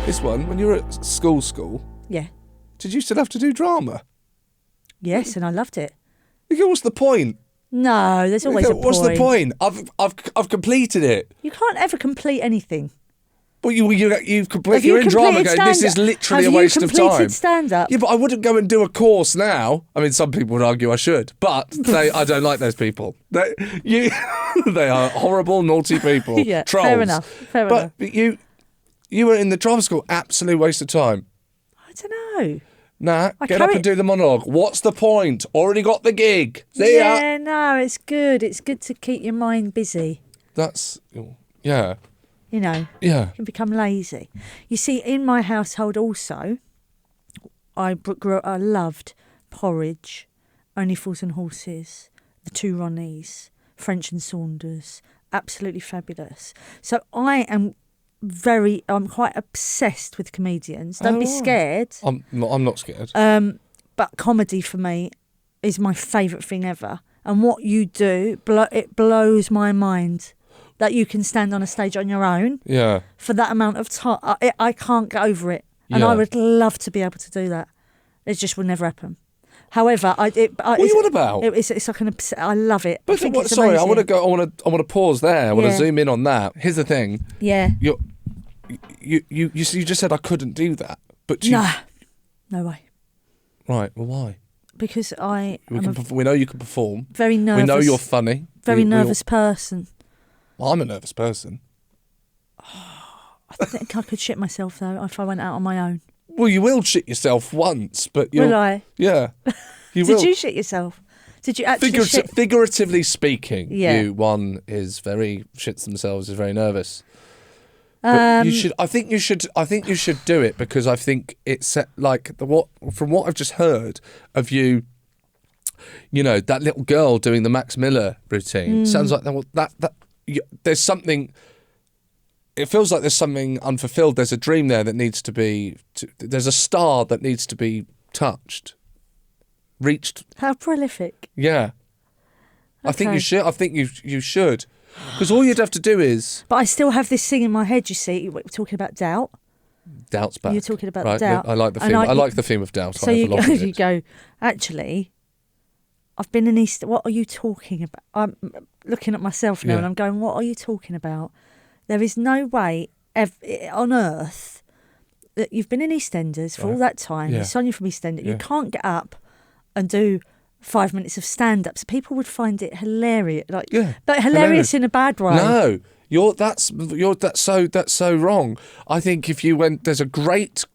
This one, when you were at school, Yeah. did you still have to do drama? Yes, and I loved it. What's the point? No, there's always a point. What's the point? I've completed it. You can't ever complete anything. Well, you've completed. You're in drama going, this is literally a waste of time. Have you completed stand-up? Yeah, but I wouldn't go and do a course now. I mean, some people would argue I should, but I don't like those people. They are horrible, naughty people. Yeah, trolls. fair enough. But you were in the drama school, absolute waste of time. I don't know. Nah, get up and do the monologue. What's the point? Already got the gig. See ya. Yeah, no, it's good. It's good to keep your mind busy. That's, yeah. You know, Yeah. you can become lazy. You see, in my household also, I loved Porridge, Only Fools and Horses, The Two Ronnies, French and Saunders, absolutely fabulous. So I'm quite obsessed with comedians. Don't be scared. I'm not scared. But comedy for me is my favourite thing ever. And what you do, it blows my mind. That you can stand on a stage on your own for that amount of time. I can't get over it. And I would love to be able to do that. It just will never happen. However, what are you on about? It's like I love it. But sorry, I want to go. I want to pause there. I want to zoom in on that. Here's the thing. Yeah. You just said I couldn't do that, but no way. Right. Well, why? Because we know you can perform. Very nervous. We know you're funny. Very nervous person. Well, I'm a nervous person. I think I could shit myself though if I went out on my own. Well, you will shit yourself once, but will I? Yeah. You Did will. you shit yourself? Did you actually shit? Figuratively speaking, yeah. One is very shits themselves, is very nervous. But you should. I think you should do it because I think it's from what I've just heard of you. You know, that little girl doing the Max Miller routine sounds like there's something. It feels like there's something unfulfilled. There's a dream there that needs to be. There's a star that needs to be touched, reached. How prolific! Yeah, okay. I think you should. I think you should, because all you'd have to do is. But I still have this thing in my head. You see, we're talking about doubt. Doubt's back. You're talking about right. doubt. I like the theme. I like the theme of doubt. So you go. Actually, I've been in East. What are you talking about? I'm looking at myself now and I'm going, what are you talking about? There is no way on earth that you've been in EastEnders for all that time. You're Sonia from EastEnders. You can't get up and do 5 minutes of stand-ups. People would find it hilarious, but hilarious in a bad way. No, that's so wrong. I think if you went, there's a great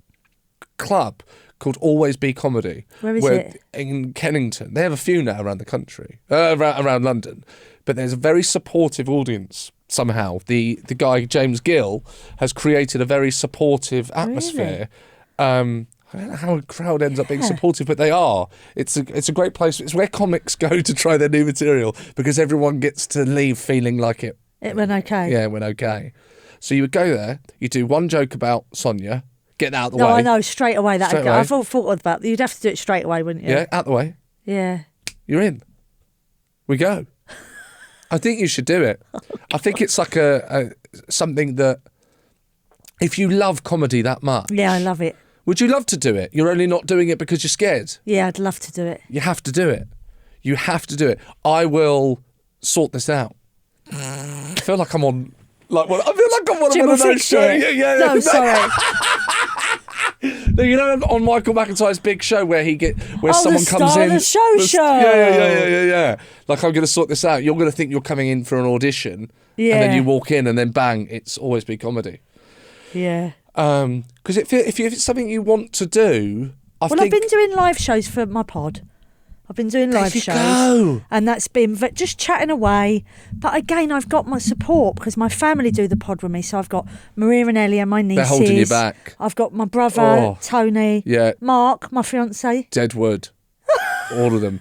club called Always Be Comedy. Where is it? In Kennington. They have a few now around the country, around London. But there's a very supportive audience somehow. The guy, James Gill, has created a very supportive atmosphere. Really? I don't know how a crowd ends up being supportive, but they are. It's a great place. It's where comics go to try their new material because everyone gets to leave feeling like it went okay. Yeah, it went okay. So you would go there, you do one joke about Sonia, get that out the way. No, I know, straight away. I've thought about that. You'd have to do it straight away, wouldn't you? Yeah, out the way. Yeah. You're in. We go. I think you should do it. I think it's like a something that, if you love comedy that much. Yeah, I love it. Would you love to do it? You're only not doing it because you're scared. Yeah, I'd love to do it. You have to do it. You have to do it. I will sort this out. I feel like I'm on. I feel like I'm on one of those shows. Yeah. No, sorry. You know, on Michael McIntyre's big show where someone comes in. The show. Yeah. Like, I'm going to sort this out. You're going to think you're coming in for an audition, and then you walk in, and then bang, it's Always Be Comedy. Yeah. Because if it's something you want to do, I've been doing live shows for my pod. I've been doing live shows, and that's been just chatting away. But again, I've got my support because my family do the pod with me. So I've got Maria and Ellie and my nieces. They're holding you back. I've got my brother, Tony, Mark, my fiance. Deadwood. All of them.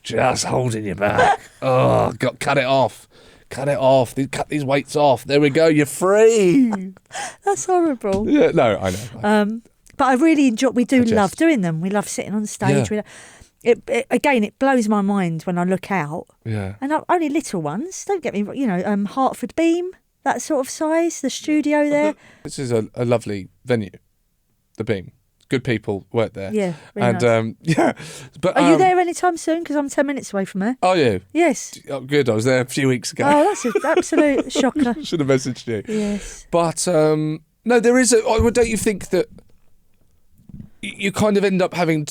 Just holding you back. Oh, cut it off. Cut it off. Cut these weights off. There we go. You're free. That's horrible. Yeah, no, I know. But I really enjoy. We do love doing them. We love sitting on stage. Yeah. It blows my mind when I look out. Yeah. And only little ones. Don't get me wrong. Hartford Beam. that sort of size, the studio there. This is a lovely venue, the Beam. Good people work there. Yeah, really and nice. But are you there anytime soon? Because I'm 10 minutes away from there. Are you? Yes. Oh, good. I was there a few weeks ago. Oh, that's an absolute shocker. Should have messaged you. Yes. But no, there is don't you think that you kind of end up having?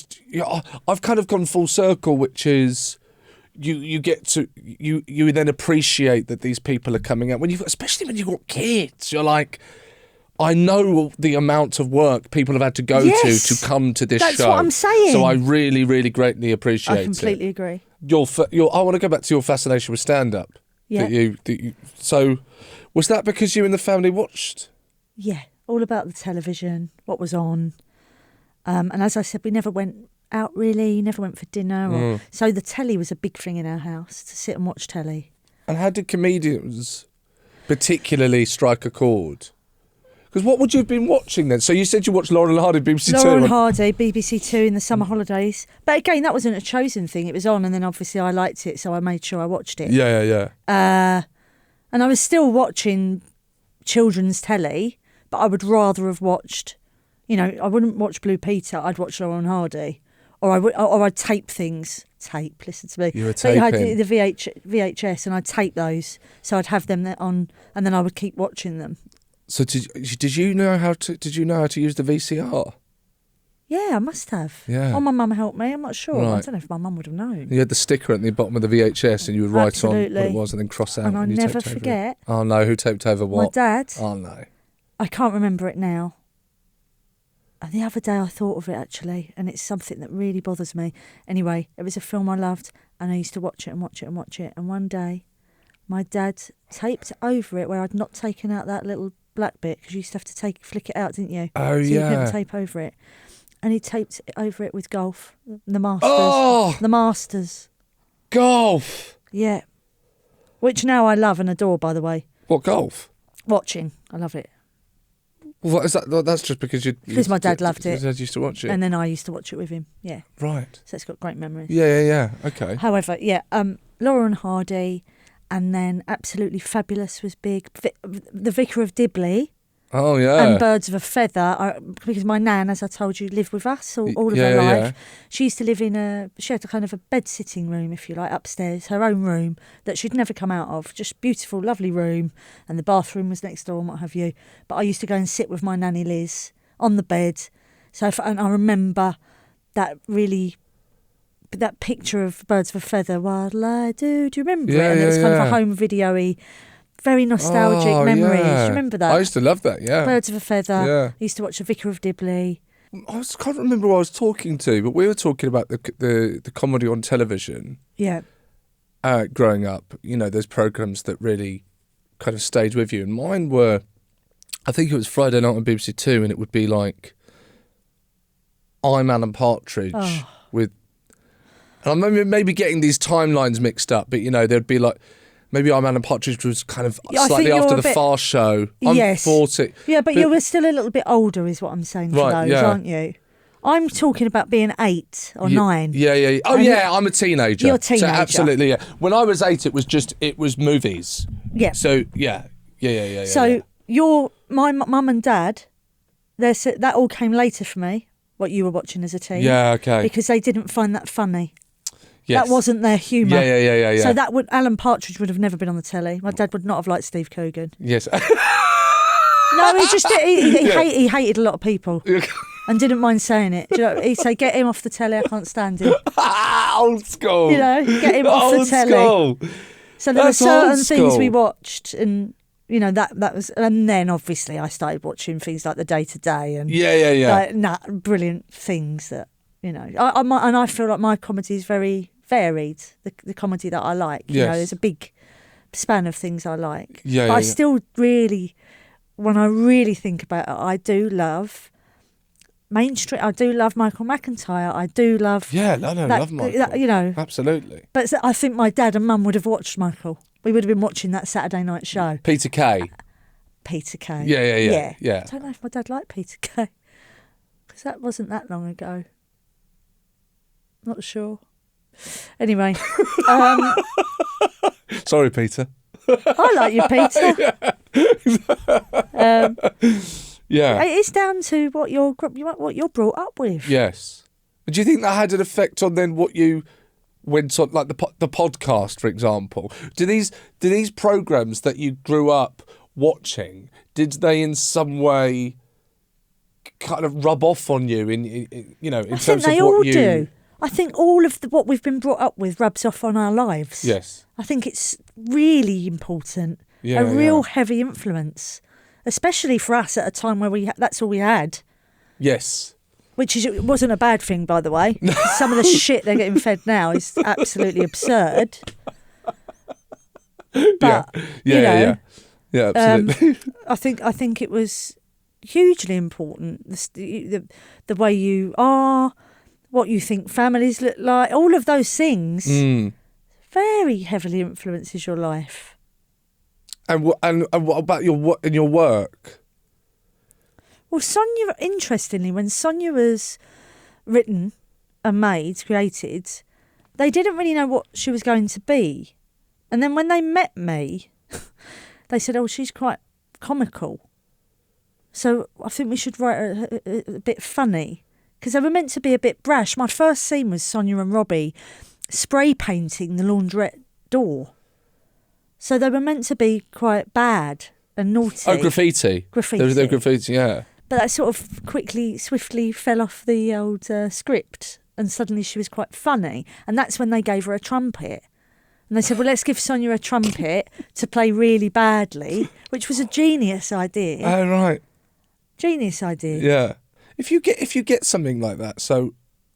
I've kind of gone full circle, which is you get to you then appreciate that these people are coming out especially when you've got kids. You're like, I know the amount of work people have had to go to come to this show. That's what I'm saying. So I really, really greatly appreciate it. I completely agree. I want to go back to your fascination with stand-up. Yeah. So was that because you and the family watched? Yeah, all about the television, what was on. And as I said, we never went out really, never went for dinner. So the telly was a big thing in our house, to sit and watch telly. And how did comedians particularly strike a chord? Because what would you have been watching then? So you said you watched Laurel and Hardy, BBC Two. Laurel and Hardy, BBC Two in the summer holidays. But again, that wasn't a chosen thing. It was on, and then obviously I liked it, so I made sure I watched it. Yeah. And I was still watching children's telly, but I would rather have watched, I wouldn't watch Blue Peter. I'd watch Laurel and Hardy, or I'd tape things. Listen to me. You were taping. I had the VHS, and I'd tape those, so I'd have them on, and then I would keep watching them. So did you know how to use the VCR? Yeah, I must have. Yeah. Oh, my mum helped me. I'm not sure. Right. I don't know if my mum would have known. You had the sticker at the bottom of the VHS, and you would write on what it was, and then cross out. And I you never taped over forget. Oh no, who taped over what? My dad. Oh no. I can't remember it now. And the other day I thought of it actually, and it's something that really bothers me. Anyway, it was a film I loved, and I used to watch it and watch it and watch it. And one day, my dad taped over it where I'd not taken out that little black bit, because you used to have to flick it out, didn't you? Oh, so yeah. you couldn't tape over it. And he taped it over it with golf, the Masters. Oh! The Masters. Golf! Yeah. Which now I love and adore, by the way. What, golf? Watching. I love it. What is that? That's just because Because my dad loved it. Your dad used to watch it. And then I used to watch it with him. Yeah. Right. So it's got great memories. Yeah. Okay. However, Laurel and Hardy, and then Absolutely Fabulous was big. The Vicar of Dibley. Oh, yeah. And Birds of a Feather, because my nan, as I told you, lived with us all of her life. Yeah. She used to live she had a kind of a bed-sitting room, if you like, upstairs, her own room that she'd never come out of. Just beautiful, lovely room. And the bathroom was next door and what have you. But I used to go and sit with my nanny Liz on the bed. And I remember that picture of Birds of a Feather, what'll I do? Do you remember it? And it was kind of a home video-y. Very nostalgic memories. Yeah. Do you remember that? I used to love that, yeah. Birds of a Feather. Yeah. I used to watch The Vicar of Dibley. Can't remember who I was talking to, but we were talking about the comedy on television. Yeah. Growing up, those programmes that really kind of stayed with you. And mine were, I think it was Friday night on BBC Two, and it would be like, I'm Alan Partridge with... And I remember maybe getting these timelines mixed up, but, there'd be like... Maybe I'm Alan Partridge was kind of slightly after the Far Show. I'm 40. Yeah, but you were still a little bit older is what I'm saying for those, aren't you? I'm talking about being 8 or 9. Yeah. Oh, yeah, I'm a teenager. You're a teenager. So absolutely, yeah. When I was 8, it was movies. Yeah. So, yeah. So, my mum and dad, that all came later for me, what you were watching as a teen. Yeah, okay. Because they didn't find that funny. Yes. That wasn't their humour. Yeah. So Alan Partridge would have never been on the telly. My dad would not have liked Steve Coogan. Yes. No, he hated a lot of people and didn't mind saying it. Do you know, he'd say, "Get him off the telly. I can't stand him." Old school. Get him off the telly. School. So there were certain things we watched, and that was, and then obviously I started watching things like The Day to Day and like, brilliant things that I feel like my comedy is very varied. The comedy that I like, there's a big span of things I like. But I still really, when I really think about it, I do love mainstream. I do love Michael McIntyre. I do love. Yeah, I love Michael. Absolutely. But I think my dad and mum would have watched Michael. We would have been watching that Saturday night show. Peter Kay. Peter Kay. Yeah. I don't know if my dad liked Peter Kay because that wasn't that long ago. Not sure. Anyway. Sorry, Peter. I like you, Peter. Yeah. It is down to what you're brought up with. Yes. Do you think that had an effect on then what you went on, like the podcast, for example? Do these programs that you grew up watching, did they in some way kind of rub off on you in terms of what you... I think they all do. I think all of what we've been brought up with rubs off on our lives. Yes. I think it's really important. Yeah, a real heavy influence, especially for us at a time where that's all we had. Yes. It wasn't a bad thing, by the way. Some of the shit they're getting fed now is absolutely absurd. But, yeah, absolutely. I think it was hugely important. The way you are, what you think families look like, all of those things very heavily influences your life. And what about your work? Well, Sonia, interestingly, when Sonia was written and created, they didn't really know what she was going to be. And then when they met me, they said, oh, she's quite comical. So I think we should write a bit funny. Because they were meant to be a bit brash. My first scene was Sonia and Robbie spray painting the laundrette door. So they were meant to be quite bad and naughty. Oh, graffiti. Graffiti. They were graffiti, yeah. But that sort of swiftly fell off the old script, and suddenly she was quite funny. And that's when they gave her a trumpet. And they said, well, let's give Sonia a trumpet to play really badly, which was a genius idea. Oh, right. Genius idea. Yeah. If you get something like that so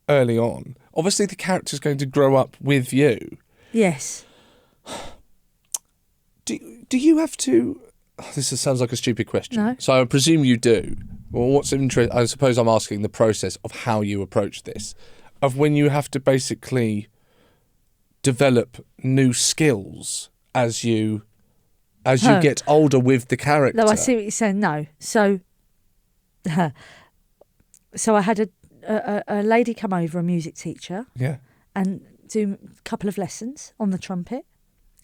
early on, obviously the character's going to grow up with you. Yes. Do you have to... This sounds like a stupid question. No. So I presume you do. Well, what's interesting, I suppose I'm asking the process of how you approach this, of when you have to basically develop new skills as you get older with the character. No, I see what you're saying. No. So I had a lady come over, a music teacher. Yeah. And do a couple of lessons on the trumpet,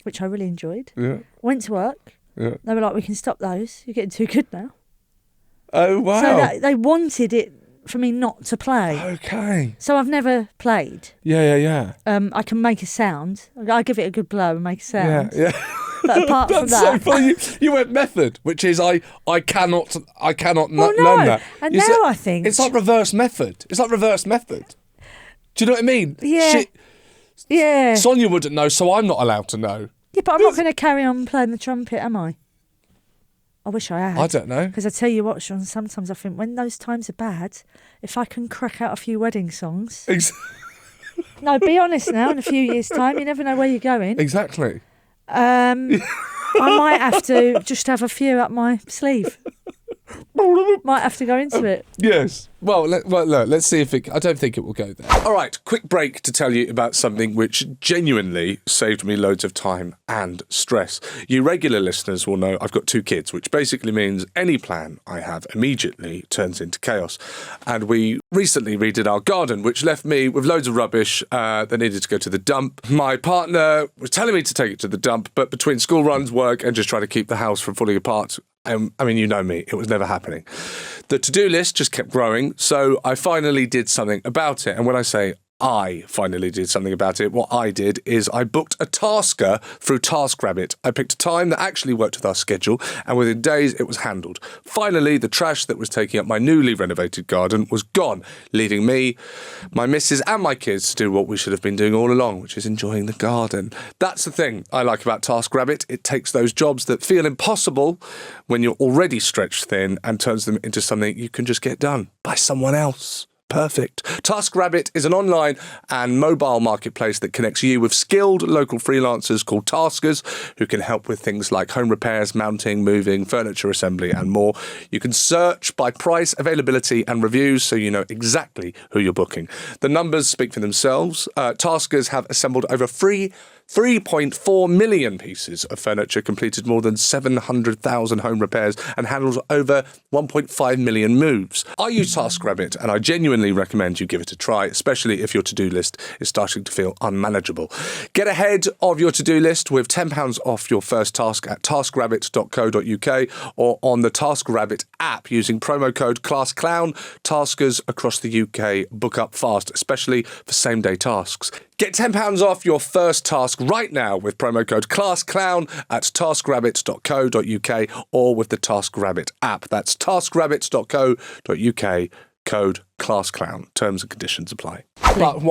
which I really enjoyed. Yeah. Went to work. Yeah. They were like, we can stop those. You're getting too good now. Oh, wow. So they wanted it for me not to play. Okay. So I've never played. Yeah. I can make a sound. I give it a good blow and make a sound. Yeah. But apart from that... so funny. You went method, which is I cannot learn that. And now I think... It's like reverse method. Do you know what I mean? Yeah. Yeah. Sonia wouldn't know, so I'm not allowed to know. Yeah, but I'm not going to carry on playing the trumpet, am I? I wish I had. I don't know. Because I tell you what, Sean, sometimes I think when those times are bad, if I can crack out a few wedding songs... No, be honest now, in a few years' time, you never know where you're going. Exactly. I might have to just have a few up my sleeve. Might have to go into it. Yes. Well, look, let's see if it... I don't think it will go there. All right, quick break to tell you about something which genuinely saved me loads of time and stress. You regular listeners will know I've got 2 kids, which basically means any plan I have immediately turns into chaos. And we recently redid our garden, which left me with loads of rubbish that needed to go to the dump. My partner was telling me to take it to the dump, but between school runs, work, and just trying to keep the house from falling apart... I mean, you know me, it was never happening. The to-do list just kept growing, so I finally did something about it. And when I say I finally did something about it, what I did is I booked a tasker through TaskRabbit. I picked a time that actually worked with our schedule, and within days it was handled. Finally, the trash that was taking up my newly renovated garden was gone, leaving me, my missus and my kids to do what we should have been doing all along, which is enjoying the garden. That's the thing I like about TaskRabbit. It takes those jobs that feel impossible when you're already stretched thin and turns them into something you can just get done by someone else. Perfect. TaskRabbit is an online and mobile marketplace that connects you with skilled local freelancers called taskers who can help with things like home repairs, mounting, moving, furniture assembly and more. You can search by price, availability and reviews so you know exactly who you're booking. The numbers speak for themselves. Taskers have assembled over 3.4 million pieces of furniture, completed more than 700,000 home repairs and handled over 1.5 million moves. I use TaskRabbit and I genuinely genuinely recommend you give it a try, especially if your to-do list is starting to feel unmanageable. Get ahead of your to-do list with £10 off your first task at taskrabbit.co.uk or on the TaskRabbit app using promo code classclown. Taskers across the UK book up fast, especially for same-day tasks. Get £10 off your first task right now with promo code classclown at taskrabbit.co.uk or with the TaskRabbit app. That's taskrabbit.co.uk, code classclown. Terms and conditions apply. But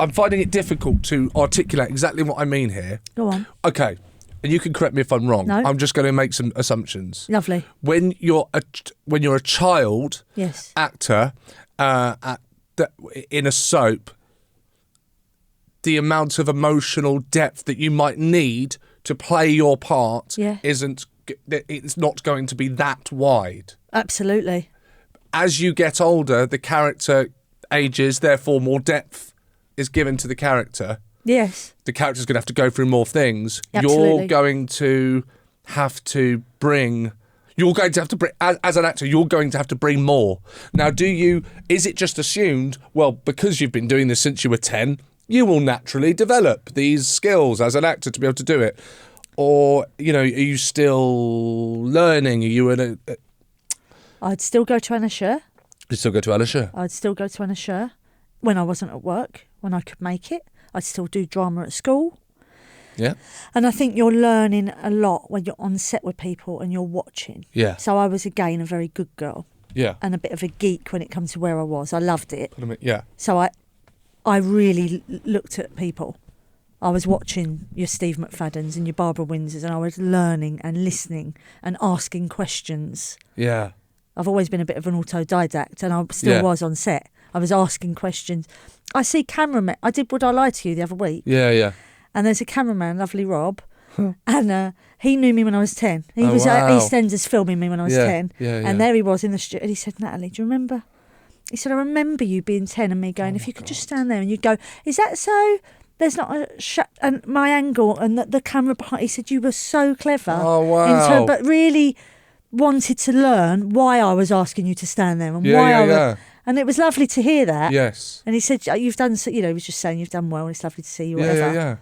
I'm finding it difficult to articulate exactly what I mean here. Go on. Okay. And you can correct me if I'm wrong. No. I'm just going to make some assumptions. Lovely. When you're a child Yes. actor in a soap, the amount of emotional depth that you might need to play your part it's not going to be that wide. Absolutely. As you get older, the character ages, therefore more depth is given to the character. Yes. The character's going to have to go through more things. Absolutely. You're going to have to bring, as an actor, you're going to have to bring more. Now, is it just assumed, well, because you've been doing this since you were 10, you will naturally develop these skills as an actor to be able to do it? Or, are you still learning? Are you in a... I'd still go to Anna. You still go to Alisher? I'd still go to Anna when I wasn't at work, when I could make it. I'd still do drama at school. Yeah. And I think you're learning a lot when you're on set with people and you're watching. Yeah. So I was, again, a very good girl. Yeah. And a bit of a geek when it comes to where I was. I loved it. Yeah. So I really looked at people. I was watching your Steve McFaddens and your Barbara Windsors, and I was learning and listening and asking questions. Yeah. I've always been a bit of an autodidact, and I still was on set. I was asking questions. I see cameramen. I did Would I Lie to You the other week. Yeah, yeah. And there's a cameraman, lovely Rob, and he knew me when I was 10. He was wow. at EastEnders filming me when I was 10. Yeah, yeah. And there he was in the studio. And he said, Natalie, do you remember? He said, I remember you being 10 and me going, if you could just stand there, and you'd go, is that so? There's not a and my angle and the camera behind. He said, you were so clever. Oh, wow. But really wanted to learn why I was asking you to stand there and and it was lovely to hear that. Yes. And he said, you've done, he was just saying you've done well, and it's lovely to see you, whatever. Yeah,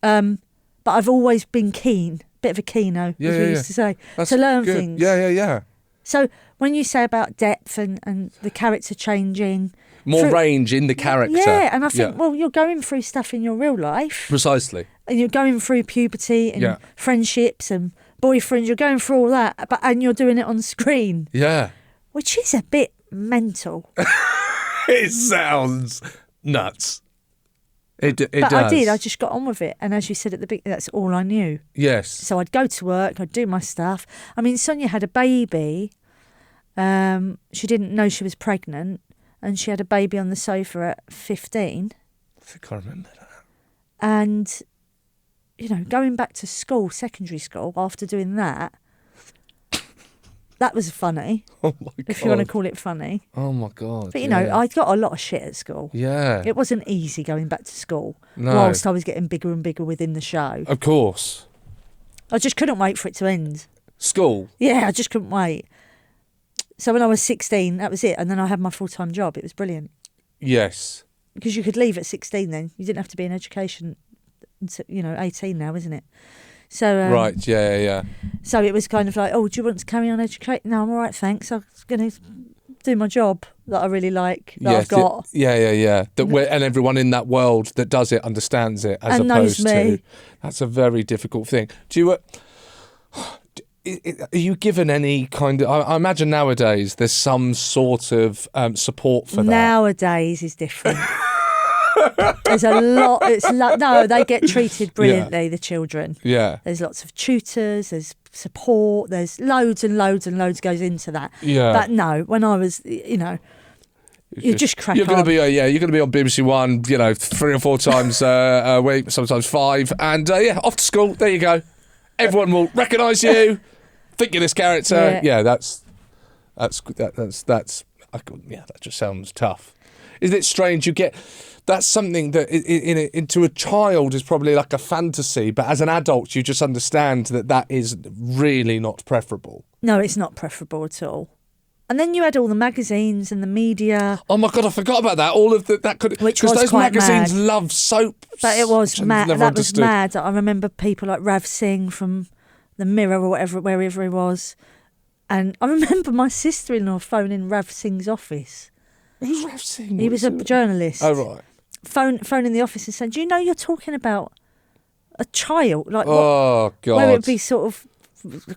yeah. But I've always been keen, bit of a keeno, as we used to say, to learn things. Yeah, yeah, yeah. So when you say about depth and the character changing... More range in the character. Yeah, and I think, well, you're going through stuff in your real life. Precisely. And you're going through puberty and friendships and boyfriends. You're going through all that, and you're doing it on screen. Yeah. Which is a bit mental. It sounds nuts. It does. I just got on with it. And as you said at the beginning, that's all I knew. Yes. So I'd go to work, I'd do my stuff. I mean, Sonia had a baby. She didn't know she was pregnant, and she had a baby on the sofa at 15. I think I remember that. And, going back to school, secondary school, after doing that was funny. Oh, my God. If you want to call it funny. Oh, my God. But, I got a lot of shit at school. Yeah. It wasn't easy going back to school. No. Whilst I was getting bigger and bigger within the show. Of course. I just couldn't wait for it to end. School? Yeah, I just couldn't wait. So when I was 16, that was it. And then I had my full-time job. It was brilliant. Yes. Because you could leave at 16 then. You didn't have to be in education until, 18 now, isn't it? So right, yeah. So it was kind of like, oh, do you want to carry on educating? No, I'm all right, thanks. I'm going to do my job that I really like, that I've got. Yeah. And everyone in that world that does it understands it, as and opposed knows me. to... That's a very difficult thing. Do you... Are you given any kind of... I imagine nowadays there's some sort of support for that. Nowadays is different. There's a lot... No, they get treated brilliantly, the children. Yeah. There's lots of tutors, there's support, there's loads and loads and loads goes into that. Yeah. But no, when I was, you just crack you're on. You're going to be on BBC One, 3 or 4 times a week, sometimes 5. And off to school. There you go. Everyone will recognise you. Think you're this character. Yeah, that just sounds tough. Isn't it strange? That's something that into a child is probably like a fantasy, but as an adult, you just understand that is really not preferable. No, it's not preferable at all. And then you had all the magazines and the media. Oh my God, I forgot about that. All of that could, Which was those quite magazines mad. love soap. But it was mad. That Understood. was mad. I remember people like Rav Singh from the Mirror or wherever he was. And I remember my sister-in-law phoning Rav Singh's office. Who's Rav Singh? He was a journalist. Oh, right. Phoning the office and saying, "Do you know you're talking about a child? Like, Oh, God. where it'd be sort of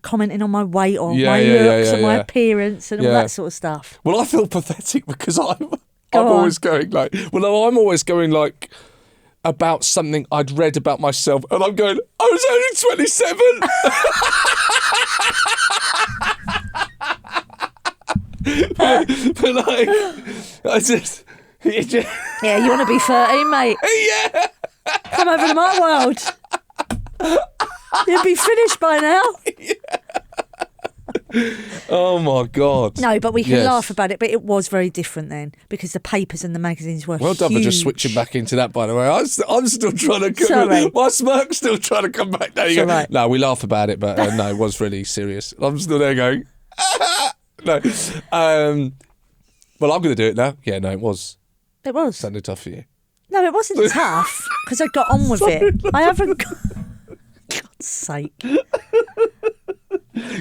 commenting on my weight or Yeah, my yeah, looks yeah, and my yeah. appearance and all Yeah. that sort of stuff." Well, I feel pathetic because I'm on. always going like, I'm always going like about something I'd read about myself, and I'm going, I was only 27. but like, Yeah, you want to be 13, mate? yeah. Come over to my world. You'd be finished by now. Oh my God. No, but we can Yes. laugh about it. But it was very different then because the papers and the magazines were Well done for just huge. switching back into that, by the way. I'm still trying to Sorry. my smirk's still trying to come back. There you It's go. all right. No, we laugh about it, but no, it was really serious. I'm still there going, no. Well, I'm going to do it now. Yeah, no, it was It was. something tough for you. No, it wasn't tough because I got on with it. I haven't. God's sake.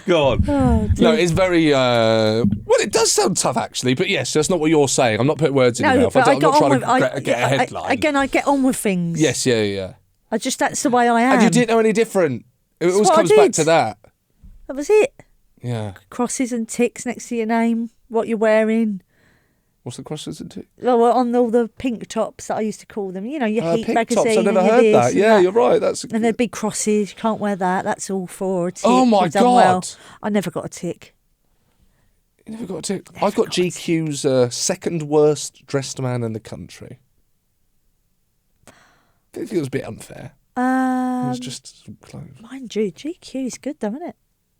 Go on. Oh, dear. No, it's very, well, it does sound tough actually, but yes, that's not what you're saying. I'm not putting words in your No, mouth. but I'm I not got trying on to with. get a headline. Again, I get on with things. Yes, yeah. That's the way I am. And you didn't know any different. It always what I comes back did. to that. That was it. Yeah. Crosses and ticks next to your name. What you're wearing. What's the crosses into? Oh, on all the pink tops that I used to call them. You know, your Heat Pink magazine. tops, I never and your heard this that. and Yeah, that. you're right. That's And there'd be crosses. You can't wear that. That's all for a tick. Oh, my You've done well. God. I never got a tick. You never got a tick. I've got GQ's second worst dressed man in the country. I think it was a bit unfair. It was just some clothes. Mind you, GQ is good though, isn't it?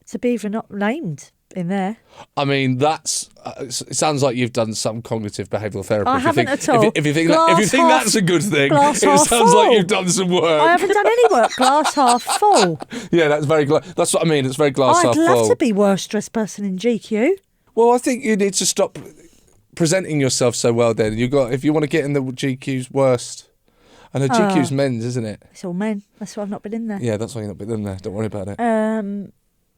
To be even not named in there. I mean, that's. It sounds like you've done some cognitive behavioural therapy. I If you haven't think- at all. If you think Glass that's a good thing, it glass sounds half like full. you've done some work. I haven't done any work. Glass half full. Yeah, that's very. That's what I mean. It's very glass I'd half love full. to be worst dressed person in GQ. Well, I think you need to stop presenting yourself so well. Then if you want to get in the GQ's worst. I know GQ's men's, isn't it? It's all men. That's why I've not been in there. Yeah, that's why you're not been in there. Don't worry about it.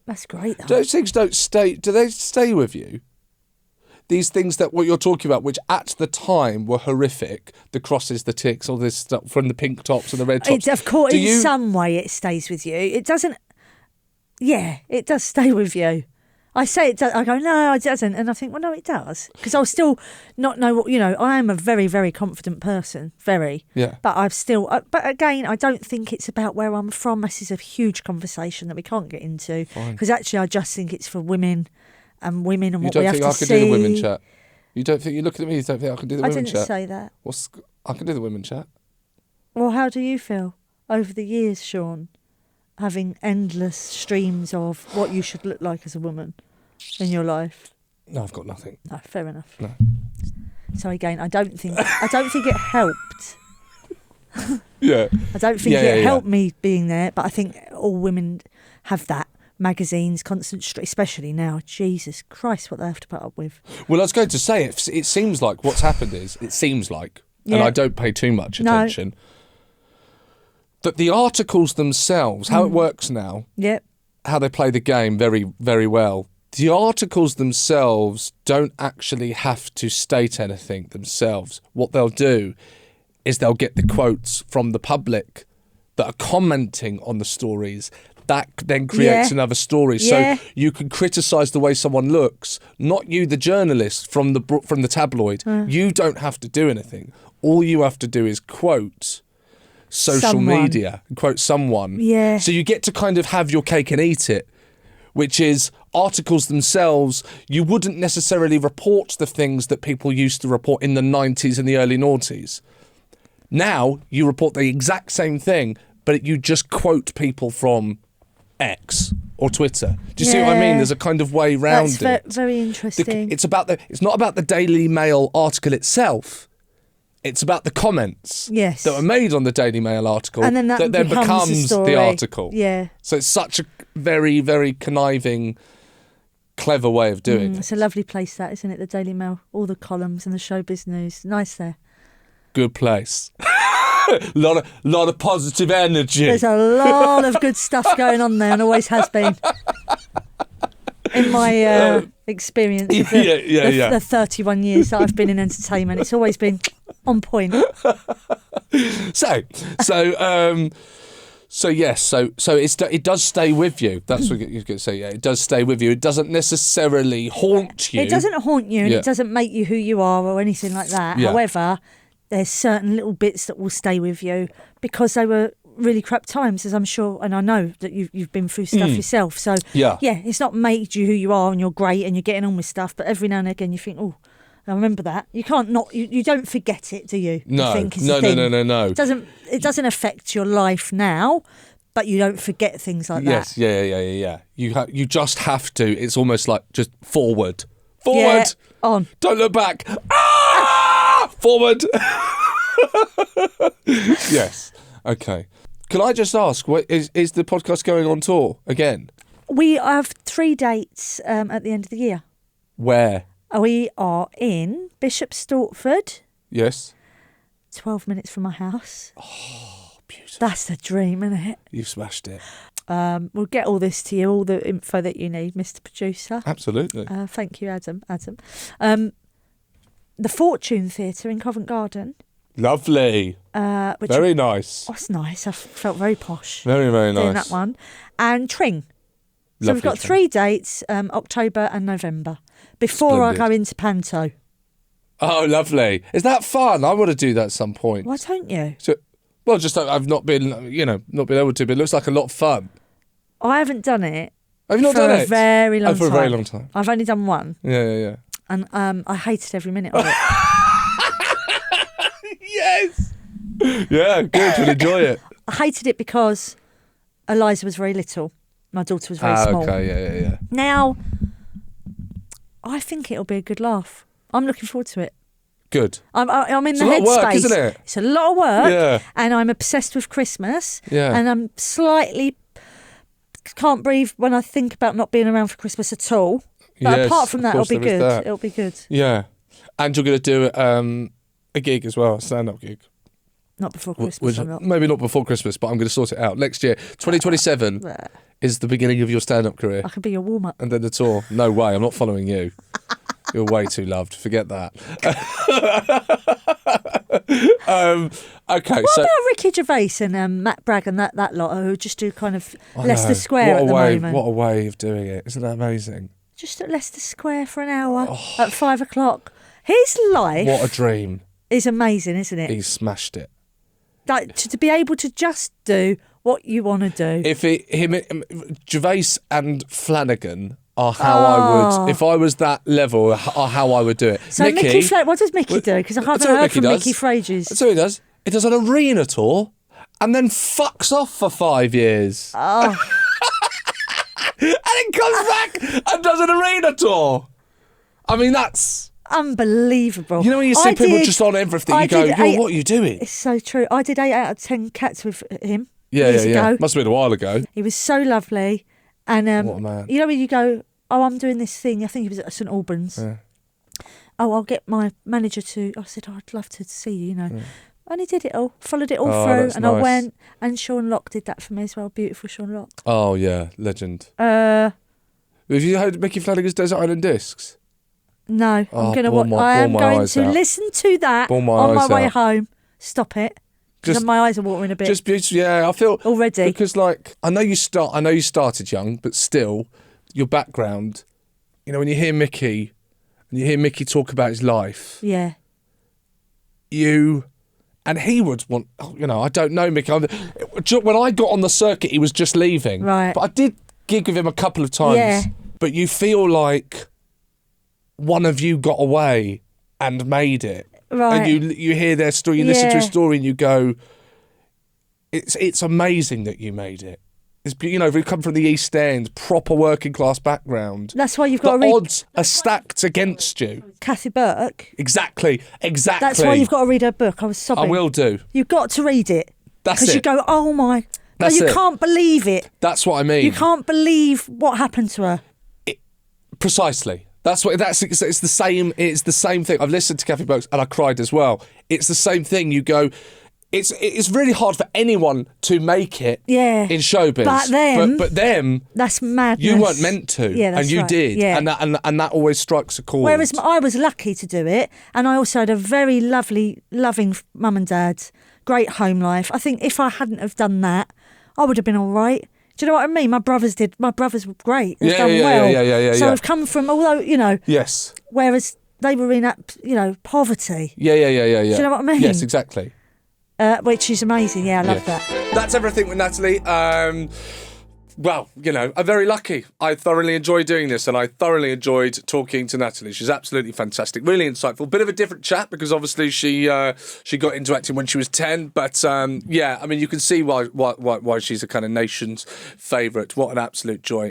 That's great though. Those things don't stay. Do they stay with you? These things that what you're talking about, which at the time were horrific, the crosses, the ticks, all this stuff from the pink tops and the red tops. Of course, Do in you- some way it stays with you. It doesn't. Yeah, it does stay with you. I say it does. I go, no, it doesn't. And I think, well, no, it does. Because I'll still not know what, I am a very, very confident person. Very. Yeah. But I've still, but again, I don't think it's about where I'm from. This is a huge conversation that we can't get into. Because actually, I just think it's for women and what we have to see. You don't think I could do the women chat? You don't think, you're looking at me, you don't think I can do the women chat? I didn't say that. I can do the women chat. Well, how do you feel over the years, Seann? Having endless streams of what you should look like as a woman in your life. No, I've got nothing. No, fair enough. No. So again, I don't think it helped. Yeah. I don't think it helped me being there, but I think all women have that. Magazines, constant especially now. Jesus Christ, what they have to put up with. Well, I was going to say, it seems like what's happened is, and I don't pay too much attention, that the articles themselves, how it works now, how they play the game very, very well, the articles themselves don't actually have to state anything themselves. What they'll do is they'll get the quotes from the public that are commenting on the stories. That then creates another story. Yeah. So you can criticise the way someone looks, not you, the journalist from the tabloid. You don't have to do anything. All you have to do is quote social media, quote someone. Yeah. So you get to kind of have your cake and eat it, which is articles themselves. You wouldn't necessarily report the things that people used to report in the 90s and the early noughties. Now you report the exact same thing, but you just quote people from X or Twitter. Do you see what I mean? There's a kind of way round it. Very interesting. It's not about the Daily Mail article itself. It's about the comments that were made on the Daily Mail article and then that then becomes the the article. Yeah. So it's such a very, very conniving clever way of doing it. It's a lovely place, that, isn't it? The Daily Mail, all the columns and the showbiz news. Nice there. Good place. lot of positive energy. There's a lot of good stuff going on there, and always has been. In my experience of the 31 years that I've been in entertainment, it's always been on point. So it does stay with you. That's what you're going to say. Yeah, it does stay with you. It doesn't necessarily haunt you. It doesn't haunt you, and it doesn't make you who you are or anything like that. Yeah. However, there's certain little bits that will stay with you because they were really crap times, as I'm sure, and I know that you've been through stuff yourself. So yeah, it's not made you who you are, and you're great, and you're getting on with stuff. But every now and again, you think, oh, I remember that. You can't not. You don't forget it, do you? No, I think no. It doesn't affect your life now, but you don't forget things like that. Yes, yeah. You just have to. It's almost like just forward, yeah, on. Don't look back. Forward. Yes. Okay. Can I just ask, is the podcast going on tour again? We have 3 dates at the end of the year. Where? We are in Bishop Stortford. Yes. 12 minutes from my house. Oh, beautiful. That's the dream, isn't it? You've smashed it. We'll get all this to you, all the info that you need, Mr. Producer. Absolutely. Thank you, Adam. The Fortune Theatre in Covent Garden. Lovely. Very nice. That's nice. I felt very posh. Very, very nice. Doing that one. And Tring. So Lovely we've got Tring. 3 dates, October and November, before Splendid. I go into Panto. Oh, lovely. Is that fun? I want to do that at some point. Why don't you? So, well, just I've not been able to, but it looks like a lot of fun. I haven't done it. Have you not done it? For a very long time. For a very long time. I've only done one. Yeah. And I hated every minute of it. Yes. Yeah, good. You'll enjoy it. I hated it because Eliza was very little. My daughter was very small. Okay, yeah. Now, I think it'll be a good laugh. I'm looking forward to it. Good. I'm in the It's a lot of work, headspace. isn't it? It's a lot of work. Yeah. And I'm obsessed with Christmas. Yeah. And I'm slightly can't breathe when I think about not being around for Christmas at all. But Yes, apart from that, of it'll course be there is good. that. It'll be good. Yeah. And you're going to do a gig as well, a stand-up gig. Not before Christmas. I'm not. Maybe not before Christmas, but I'm going to sort it out. Next year, 2027, is the beginning of your stand-up career. I could be your warm-up. And then the tour. No way, I'm not following you. You're way too loved. Forget that. Okay, What so about Ricky Gervais and Matt Bragg and that lot who just do kind of Leicester Square at the moment? What a way of doing it. Isn't that amazing? Just at Leicester Square for an hour at 5 o'clock. His life What a dream. is amazing, isn't it? He's smashed it. Like to be able to just do what you want to do. Gervais and Flanagan are how I would, if I was that level, are how I would do it. So what does Mickey do? Because I haven't heard from Mickey for ages. That's what he does. He does an arena tour and then fucks off for 5 years. Oh. And then comes back and does an arena tour. I mean, that's unbelievable. You know when you see people just on everything, you go, what are you doing? It's so true. I did 8 out of 10 cats with him. Yeah. Ago. Must have been a while ago. He was so lovely. And what a man. You know when you go, I'm doing this thing, I think it was at St Albans. Yeah. I'll get my manager to, I said, I'd love to see you, Yeah. And he did it all, followed it all through. And nice. I went, and Sean Locke did that for me as well. Beautiful Sean Locke. Oh, yeah, legend. Have you heard Mickey Flanagan's Desert Island Discs? No, Oh, I'm going to listen to that on my way home. Stop it. Because my eyes are watering a bit. Just beautiful, yeah. I feel already because I know you started young, but still, your background. You know, when you hear Mickey, and you hear Mickey talk about his life. Yeah. And he would want. I don't know Mickey. When I got on the circuit, he was just leaving. Right. But I did gig with him a couple of times. Yeah. But you feel like one of you got away and made it. Right. And you hear their story, you listen to his story, and you go, "It's amazing that you made it." It's we come from the East End, proper working class background. That's why you've got the to read. Odds are stacked against you. Kathy Burke. Exactly. That's why you've got to read her book. I was sobbing. I will do. You've got to read it. That's it. Because you go, oh my. That's you it. can't believe it. That's what I mean. You can't believe what happened to her. Precisely. It's the same. It's the same thing. I've listened to Kathy Burke's and I cried as well. It's the same thing. You go. It's really hard for anyone to make it in showbiz. But them, that's madness. You weren't meant to, and you did, and that always strikes a chord. Whereas I was lucky to do it, and I also had a very lovely, loving mum and dad, great home life. I think if I hadn't have done that, I would have been all right. Do you know what I mean? My brothers were great. They've done well. Yeah. So I've come from, although yes. Whereas they were in poverty. Yeah. Do you know what I mean? Yes, exactly. Which is amazing. Yeah, I love that. That's everything with Natalie. Well, I'm very lucky. I thoroughly enjoy doing this, and I thoroughly enjoyed talking to Natalie. She's absolutely fantastic, really insightful. Bit of a different chat because obviously she got into acting when she was 10. But you can see why she's a kind of nation's favourite. What an absolute joy!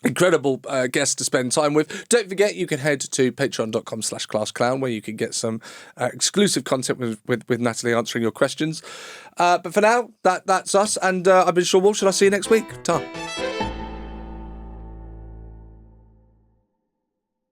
Incredible guest to spend time with. Don't forget, you can head to patreon.com/classclown where you can get some exclusive content with Natalie answering your questions. But for now, that's us. And I've been Seann Walsh, and I'll see you next week. Ta.